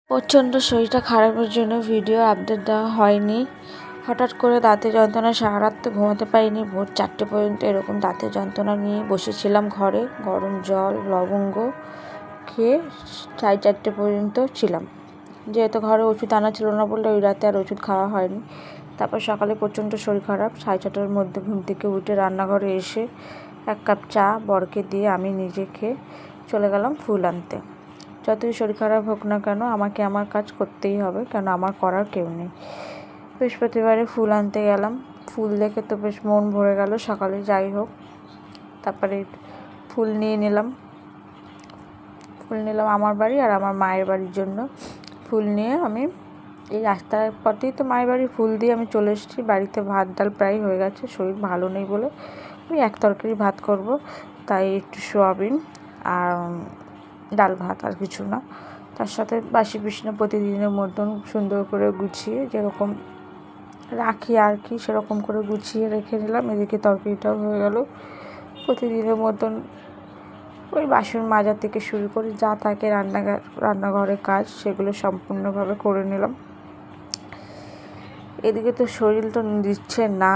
প্রচণ্ড শরীরটা খারাপের জন্য ভিডিও আপডেট দেওয়া হয়নি। হঠাৎ করে দাঁতের যন্ত্রণা, সারা রাত তো ঘুমাতে পারিনি। ভোর 4টে পর্যন্ত এরকম দাঁতের যন্ত্রণা নিয়ে বসেছিলাম ঘরে। গরম জল, লবঙ্গ খেয়ে 4:30 পর্যন্ত ছিলাম। যেহেতু ঘরে ওষুধ আনা ছিল না বলে ওই রাতে আর ওষুধ খাওয়া হয়নি। তারপর সকালে প্রচণ্ড শরীর খারাপ, 6:30টার মধ্যে ঘুম থেকে উঠে রান্নাঘরে এসে 1 কাপ চা বরকে দিয়ে আমি নিজে খেয়ে চলে গেলাম ফুল আনতে। যতই শরীর খারাপ হোক না কেন আমাকে আমার কাজ করতেই হবে, কেন আমার করার কেউ নেই। বৃহস্পতিবারে ফুল আনতে গেলাম। ফুল দেখে তো বেশ মন ভরে গেল সকালে। যাই হোক, তারপরে ফুল নিলাম আমার বাড়ি আর আমার মায়ের বাড়ির জন্য। ফুল নিয়ে আমি এই রাস্তার পথেই তো মায়ের বাড়ি, ফুল দিয়ে আমি চলে এসেছি বাড়িতে। ভাত ডাল প্রায় হয়ে গেছে, শরীর ভালো নেই বলে আমি 1 তরকারি ভাত করব, তাই একটু সোয়াবিন আর ডাল ভাত, আর কিছু না। তার সাথে বাসি বিছানা প্রতিদিনের মতন সুন্দর করে গুছিয়ে যেরকম রাখি আর কি, সেরকম করে গুছিয়ে রেখে নিলাম। এদিকে তরকারিটাও হয়ে গেল। প্রতিদিনের মতন ওই বাসন মাজা থেকে শুরু করে যা থাকে রান্নাঘরের কাজ, সেগুলো সম্পূর্ণভাবে করে নিলাম। এদিকে তো শরীর তো দিচ্ছে না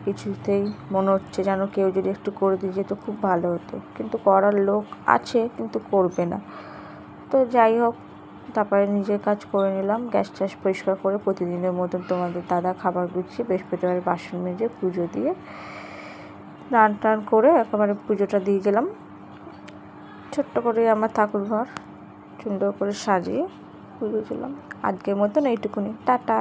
কিছুতেই। মনে হচ্ছে যেন কেউ যদি একটু করে দিয়ে যেত খুব ভালো হতো, কিন্তু করার লোক আছে কিন্তু করবে না। তো যাই হোক, তারপরে নিজের কাজ করে নিলাম। গ্যাস ট্যাস পরিষ্কার করে প্রতিদিনের মতন তোমাদের দাদা খাবার গুছিয়ে বৃহস্পতিবার বাসন মেজে পুজো দিয়ে স্নান টান করে একেবারে পুজোটা দিয়ে গেলাম। ছোট্ট করে আমার ঠাকুর ঘর সুন্দর করে সাজিয়ে পুজো দিলাম। আজকের মতন এইটুকুনি, টাটা।